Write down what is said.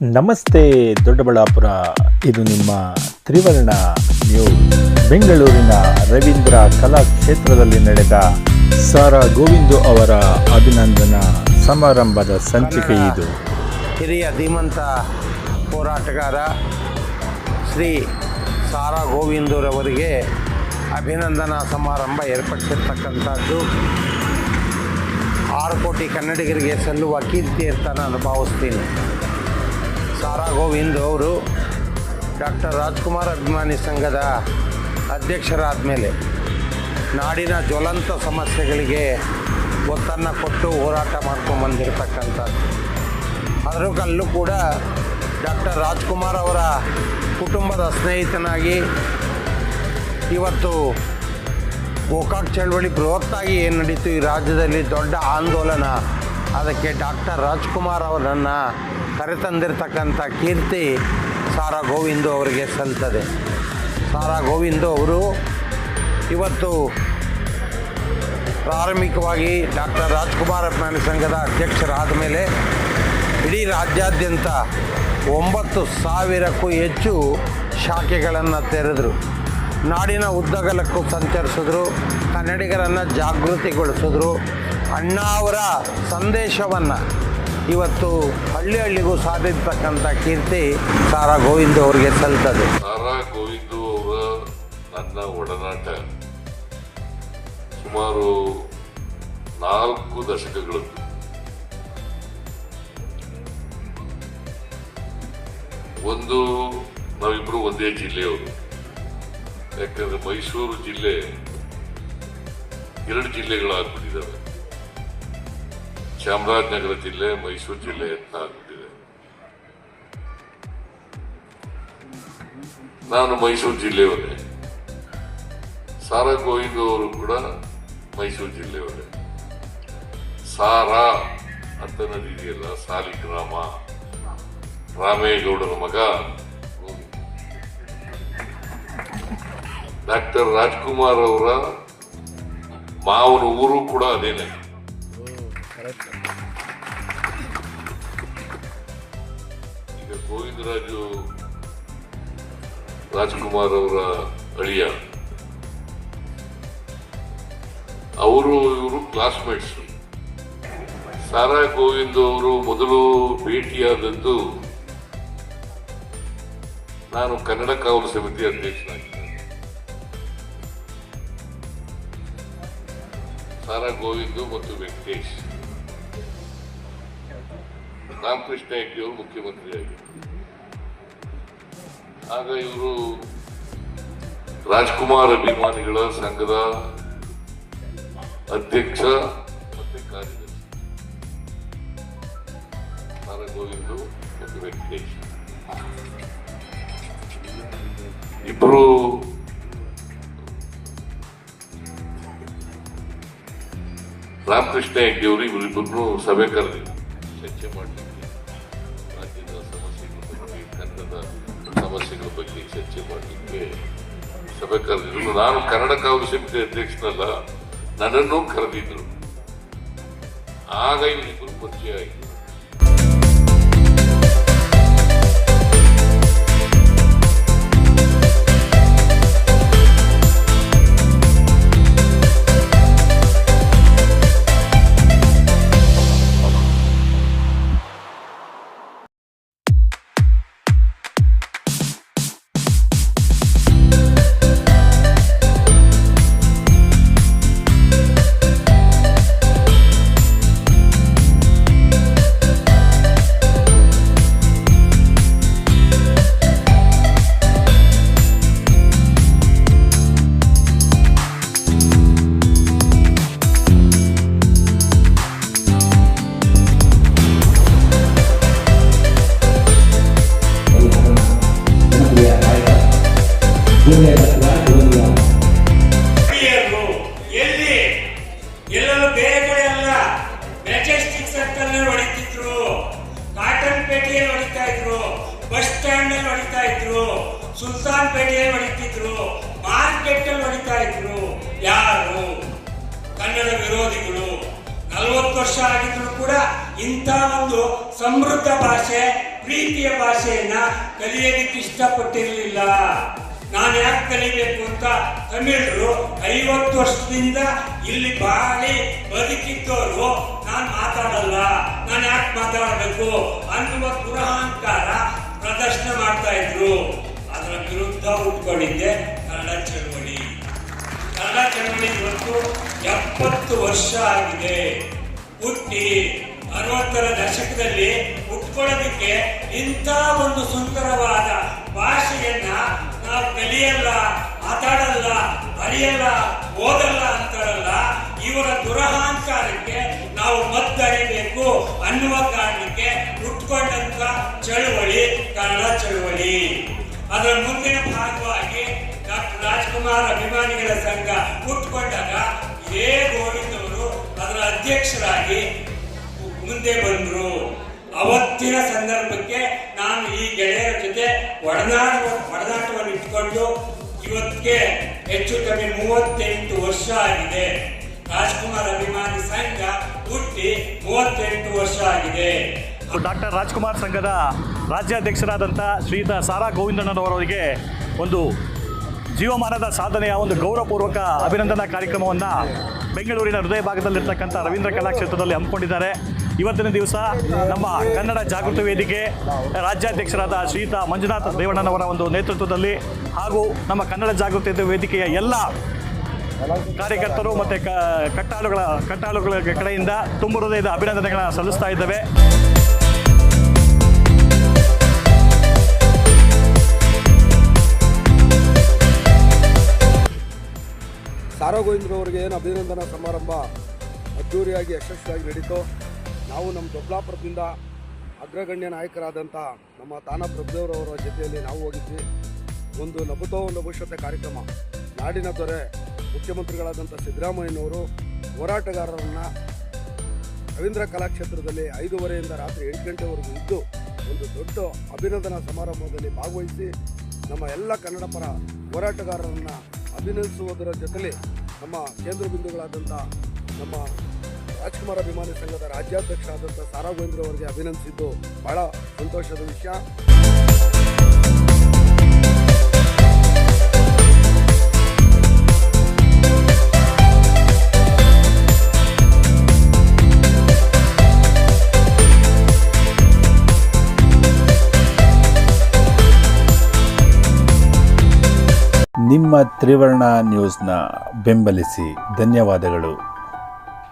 ನಮಸ್ತೆ ದೊಡ್ಡಬಳ್ಳಾಪುರ, ಇದು ನಿಮ್ಮ ತ್ರಿವರ್ಣ ನ್ಯೂಸ್. ಬೆಂಗಳೂರಿನ ರವೀಂದ್ರ ಕಲಾಕ್ಷೇತ್ರದಲ್ಲಿ ನಡೆದ ಸಾರಾ ಗೋವಿಂದು ಅವರ ಅಭಿನಂದನಾ ಸಮಾರಂಭದ ಸಂಚಿಕೆ ಇದು. ಹಿರಿಯ ಧೀಮಂತ ಹೋರಾಟಗಾರ ಶ್ರೀ ಸಾರಾ ಗೋವಿಂದರವರಿಗೆ ಅಭಿನಂದನಾ ಸಮಾರಂಭ ಏರ್ಪಡಿಸಿರ್ತಕ್ಕಂಥದ್ದು 6 ಕೋಟಿ ಕನ್ನಡಿಗರಿಗೆ ಸಲ್ಲುವ ಕೀರ್ತಿ ಅಂತ ನಾನು ಭಾವಿಸ್ತೀನಿ. ಸಾರಾ ಗೋವಿಂದ್ ಅವರು ಡಾಕ್ಟರ್ ರಾಜ್ಕುಮಾರ್ ಅಭಿಮಾನಿ ಸಂಘದ ಅಧ್ಯಕ್ಷರಾದ ಮೇಲೆ ನಾಡಿನ ಜ್ವಲಂತ ಸಮಸ್ಯೆಗಳಿಗೆ ಒತ್ತನ್ನು ಕೊಟ್ಟು ಹೋರಾಟ ಮಾಡ್ಕೊಂಡು ಬಂದಿರತಕ್ಕಂಥದ್ದು. ಅದರಲ್ಲೂ ಕೂಡ ಡಾಕ್ಟರ್ ರಾಜ್ಕುಮಾರ್ ಅವರ ಕುಟುಂಬದ ಸ್ನೇಹಿತನಾಗಿ ಇವತ್ತು ಗೋಕಾಕ್ ಚಳವಳಿ ಬೃಹತ್ತಾಗಿ ಏನು ನಡೀತು ಈ ರಾಜ್ಯದಲ್ಲಿ ದೊಡ್ಡ ಆಂದೋಲನ, ಅದಕ್ಕೆ ಡಾಕ್ಟರ್ ರಾಜ್ಕುಮಾರ್ ಅವರನ್ನು ಕರೆತಂದಿರತಕ್ಕಂಥ ಕೀರ್ತಿ ಸಾರಾ ಗೋವಿಂದು ಅವರಿಗೆ ಸಲ್ತದೆ. ಸಾರಾ ಗೋವಿಂದು ಅವರು ಇವತ್ತು ಪ್ರಾರಂಭಿಕವಾಗಿ ಡಾಕ್ಟರ್ ರಾಜ್ಕುಮಾರ್ ಅಭಿಮಾನಿ ಸಂಘದ ಅಧ್ಯಕ್ಷರಾದ ಮೇಲೆ ಇಡೀ ರಾಜ್ಯಾದ್ಯಂತ 9,000ಕ್ಕೂ ಹೆಚ್ಚು ಶಾಖೆಗಳನ್ನು ತೆರೆದರು. ನಾಡಿನ ಉದ್ದಗಲಕ್ಕೂ ಸಂಚರಿಸಿದ್ರು, ಕನ್ನಡಿಗರನ್ನು ಜಾಗೃತಿಗೊಳಿಸಿದ್ರು. ಅಣ್ಣ ಅವರ ಸಂದೇಶವನ್ನು ಇವತ್ತು ಹಳ್ಳಿ ಹಳ್ಳಿಗೂ ಸಾಧಿಸತಕ್ಕಂಥ ಕೀರ್ತಿ ಸಾರಾ ಗೋವಿಂದು ಅವರಿಗೆ ಸಲ್ತದೆ. ಸಾರಾ ಗೋವಿಂದು ಅವರ ನನ್ನ ಒಡನಾಟ ಸುಮಾರು 4 ದಶಕಗಳದ್ದು. ಒಂದು, ನಾವಿಬ್ಬರು ಒಂದೇ ಜಿಲ್ಲೆಯವರು. ಯಾಕಂದ್ರೆ ಮೈಸೂರು ಜಿಲ್ಲೆ 2 ಜಿಲ್ಲೆಗಳಾಗ್ಬಿಟ್ಟಿದ್ದಾವೆ. ಚಾಮರಾಜನಗರ ಜಿಲ್ಲೆ, ಮೈಸೂರು ಜಿಲ್ಲೆ ಅಂತ ಆಗ್ಬಿಟ್ಟಿದೆ. ನಾನು ಮೈಸೂರು ಜಿಲ್ಲೆಯವರೇ, ಸಾರಾ ಗೋವಿಂದು ಅವರು ಕೂಡ ಮೈಸೂರು ಜಿಲ್ಲೆಯವರೇ. ಸಾರಾ ಅಂತ ನದಿದೆಯಲ್ಲ, ಸಾಲಿಗ್ರಾಮ, ರಾಮೇಗೌಡರ ಮಗ ಡಾಕ್ಟರ್ ರಾಜ್ಕುಮಾರ್ ಅವರ ಮಾವನ ಊರು ಕೂಡ ಅದೇನೆ. ಈಗ ಗೋವಿಂದರಾಜು ರಾಜ್ಕುಮಾರ್ ಅವರ ಅಳಿಯ, ಅವರು ಇವರು ಕ್ಲಾಸ್ಮೇಟ್ಸ್. ಸಾರಾ ಗೋವಿಂದ್ ಅವರು ಮೊದಲು ಭೇಟಿಯಾದದ್ದು ನಾನು ಕನ್ನಡ ಕಾವಲು ಸಮಿತಿ ಅಧ್ಯಕ್ಷನಾಗಿದ್ದೆ. ಸಾರಾ ಗೋವಿಂದು ಮತ್ತು ವೆಂಕಟೇಶ್, ರಾಮಕೃಷ್ಣ ಹೆಗ್ಡೆ ಅವರು ಮುಖ್ಯಮಂತ್ರಿಯಾಗಿದ್ದರು. ಆಗ ಇವರು ರಾಜ್ಕುಮಾರ್ ಅಭಿಮಾನಿಗಳ ಸಂಘದ ಅಧ್ಯಕ್ಷ ಮತ್ತೆ ಕಾರ್ಯದರ್ಶಿ. ಸಾರಾ ಗೋವಿಂದು ಮತ್ತು ವೆಂಕಟೇಶ್ ಇಬ್ಬರು ರಾಮಕೃಷ್ಣ ಹೆಗ್ಡೆ ಅವರು ಇವರಿಬ್ಬರನ್ನು ಸಭೆ ಕರೆದಿದ್ರು, ಚರ್ಚೆ ಮಾಡಲಿಕ್ಕೆ, ರಾಜ್ಯದ ಸಮಸ್ಯೆಗಳ ಬಗ್ಗೆ, ಕನ್ನಡದ ಸಮಸ್ಯೆಗಳ ಬಗ್ಗೆ ಚರ್ಚೆ ಮಾಡಲಿಕ್ಕೆ ಸಭೆ ಕರೆದಿದ್ರು. ನಾನು ಕನ್ನಡ ಕಾವಲು ಸಮಿತಿ ಅಧ್ಯಕ್ಷನಲ್ಲ, ನನ್ನನ್ನು ಕರೆದಿದ್ರು. ಆಗ ಇವರಿಬ್ಬರು ಪರಿಚಯ ಆಯಿತು. ಎಲ್ಲರೂ ಬೇರೆ ಕಡೆ ಅಲ್ಲ, ಮೆಜೆಸ್ಟಿಕ್ ಸರ್ಕಲ್ ಹೊಡಿತಿದ್ರು, ಕಾಟನ್ ಪೇಟೆಯಲ್ಲಿ ಹೊಡಿತಾ ಇದ್ರು, ಬಸ್ ಸ್ಟ್ಯಾಂಡ್ ಅಲ್ಲಿ ಹೊಡಿತಾ ಇದ್ರು, ಸುಲ್ತಾನ್ ಪೇಟೆಯಲ್ಲಿ ಹೊಡಿತಿದ್ರು, ಮಾರ್ಕೆಟ್ ಅಲ್ಲಿ ಹೊಡಿತಾ ಇದ್ರು. ಯಾರು? ಕನ್ನಡ ವಿರೋಧಿಗಳು. 40 ವರ್ಷ ಆಗಿದ್ರು ಕೂಡ ಇಂಥ ಒಂದು ಸಮೃದ್ಧ ಭಾಷೆ ಪ್ರೀತಿಯ ಭಾಷೆಯನ್ನ ಕಲಿಯೋದಕ್ಕೆ ಇಷ್ಟಪಟ್ಟಿರಲಿಲ್ಲ. ನಾನು ಯಾಕೆ ಕಲಿಬೇಕು ಅಂತ ತಮಿಳರು 50 ವರ್ಷದಿಂದ ಇಲ್ಲಿ ಬಾಳಿ ಬದುಕಿದ್ದವರು ನಾನು ಮಾತಾಡಲ್ಲ, ನಾನು ಯಾಕೆ ಮಾತಾಡಬೇಕು ಅನ್ನುವ ದುರಹಂಕಾರ ಪ್ರದರ್ಶನ ಮಾಡ್ತಾ ಇದ್ರು. ಅದರ ವಿರುದ್ಧ ಉಟ್ಕೊಂಡಿದ್ದೆ ಕನ್ನಡ ಚಳವಳಿ. ಕನ್ನಡ ಚಳವಳಿ ಇವತ್ತು 70 ವರ್ಷ ಆಗಿದೆ. ಹುಟ್ಟಿ 60ರ ದಶಕದಲ್ಲಿ ಹುಟ್ಕೊಳ್ಳೋದಕ್ಕೆ ಇಂಥ ಒಂದು ಸುಂದರವಾದ ಭಾಷೆಯನ್ನ ನಾವು ಕಲಿಯಲ್ಲ, ಮಾತಾಡಲ್ಲ, ಬರೆಯಲ್ಲ, ಓದಲ್ಲ ಅಂತಾರಲ್ಲ. ಇವರ ದುರಹಂಕಾರಕ್ಕೆ ನಾವು ಮದ್ದರಿಬೇಕು ಅನ್ನುವ ಕಾರಣಕ್ಕೆ ಹುಟ್ಕೊಂಡಂತ ಚಳುವಳಿ ಕನ್ನಡ ಚಳುವಳಿ. ಅದರ ಮುಂದಿನ ಭಾಗವಾಗಿ ಡಾಕ್ಟರ್ ರಾಜ್ಕುಮಾರ್ ಅಭಿಮಾನಿಗಳ ಸಂಘ ಹುಟ್ಕೊಂಡಾಗ ಇದೇ ಗೋವಿಂದ್ ಅವರು ಅದರ ಅಧ್ಯಕ್ಷರಾಗಿ ಮುಂದೆ ಬಂದ್ರು. ಅವತ್ತಿನ ಸಂದರ್ಭಕ್ಕೆ ನಾನು ಈ ಗೆಳೆಯರ ಜೊತೆ ಒಡನಾಟವನ್ನು ಇಟ್ಕೊಂಡು ಇವತ್ತಿಗೆ ಹೆಚ್ಚು ಕಮ್ಮಿ 38 ವರ್ಷ ಆಗಿದೆ. ರಾಜ್ಕುಮಾರ್ ಅಭಿಮಾನಿ ಸಂಘ ಹುಟ್ಟಿ 38 ವರ್ಷ ಆಗಿದೆ. ಡಾಕ್ಟರ್ ರಾಜ್ಕುಮಾರ್ ಸಂಘದ ರಾಜ್ಯಾಧ್ಯಕ್ಷರಾದಂಥ ಶ್ರೀಯುತ ಸಾರಾ ಗೋವಿಂದಣ್ಣನವರಿಗೆ ಒಂದು ಜೀವಮಾನದ ಸಾಧನೆಯ ಒಂದು ಗೌರವಪೂರ್ವಕ ಅಭಿನಂದನಾ ಕಾರ್ಯಕ್ರಮವನ್ನು ಬೆಂಗಳೂರಿನ ಹೃದಯ ಭಾಗದಲ್ಲಿರ್ತಕ್ಕಂಥ ರವೀಂದ್ರ ಕಲಾಕ್ಷೇತ್ರದಲ್ಲಿ ಹಮ್ಮಿಕೊಂಡಿದ್ದಾರೆ. ಇವತ್ತಿನ ದಿವಸ ನಮ್ಮ ಕನ್ನಡ ಜಾಗೃತಿ ವೇದಿಕೆ ರಾಜ್ಯಾಧ್ಯಕ್ಷರಾದ ಶ್ರೀಯುತ ಮಂಜುನಾಥ್ ದೇವಣ್ಣನವರ ಒಂದು ನೇತೃತ್ವದಲ್ಲಿ ಹಾಗೂ ನಮ್ಮ ಕನ್ನಡ ಜಾಗೃತಿ ವೇದಿಕೆಯ ಎಲ್ಲ ಕಾರ್ಯಕರ್ತರು ಮತ್ತು ಕಟ್ಟಾಳುಗಳ ಕಡೆಯಿಂದ ತುಂಬ ಹೃದಯದ ಅಭಿನಂದನೆಗಳನ್ನು ಸಲ್ಲಿಸ್ತಾ ಇದ್ದೇವೆ. ಸಾರಾ ಗೋವಿಂದ್ರವರಿಗೆ ಏನು ಅಭಿನಂದನಾ ಸಮಾರಂಭ ಅದ್ದೂರಿಯಾಗಿ ಯಶಸ್ವಿಯಾಗಿ ನಡೀತು. ನಾವು ನಮ್ಮ ದೊಡ್ಡಬಳ್ಳಾಪುರದಿಂದ ಅಗ್ರಗಣ್ಯ ನಾಯಕರಾದಂಥ ನಮ್ಮ ತಾನ ಪ್ರಭುದೇವರವರ ಜೊತೆಯಲ್ಲಿ ನಾವು ಹೋಗಿದ್ವಿ. ಒಂದು ನಭುತೋ ಭವಿಷ್ಯತೆ ಕಾರ್ಯಕ್ರಮ. ನಾಡಿನ ದೊರೆ ಮುಖ್ಯಮಂತ್ರಿಗಳಾದಂಥ ಸಿದ್ದರಾಮಯ್ಯನವರು ಹೋರಾಟಗಾರರನ್ನು ರವೀಂದ್ರ ಕಲಾಕ್ಷೇತ್ರದಲ್ಲಿ 5:30ಯಿಂದ ರಾತ್ರಿ 8 ಗಂಟೆವರೆಗೂ ಇದ್ದು ಒಂದು ದೊಡ್ಡ ಅಭಿನಂದನಾ ಸಮಾರಂಭದಲ್ಲಿ ಭಾಗವಹಿಸಿ ನಮ್ಮ ಎಲ್ಲ ಕನ್ನಡ ಪರ ಹೋರಾಟಗಾರರನ್ನು ಅಭಿನಂದಿಸುವುದರ ಜೊತೆಲಿ ನಮ್ಮ ಕೇಂದ್ರ ಬಿಂದುಗಳಾದಂಥ ನಮ್ಮ ರಾಜ್ಕುಮಾರ್ ಅಭಿಮಾನಿ ಸಂಘದ ರಾಜ್ಯಾಧ್ಯಕ್ಷ ಆದಂಥ ಸಾರಾ ಗೋವಿಂದ್ ಅವರಿಗೆ ಅಭಿನಂದಿಸಿದ್ದು ಬಹಳ ಸಂತೋಷದ ವಿಷಯ. ನಿಮ್ಮ ತ್ರಿವರ್ಣ ನ್ಯೂಸ್ನ ಬೆಂಬಲಿಸಿ. ಧನ್ಯವಾದಗಳು.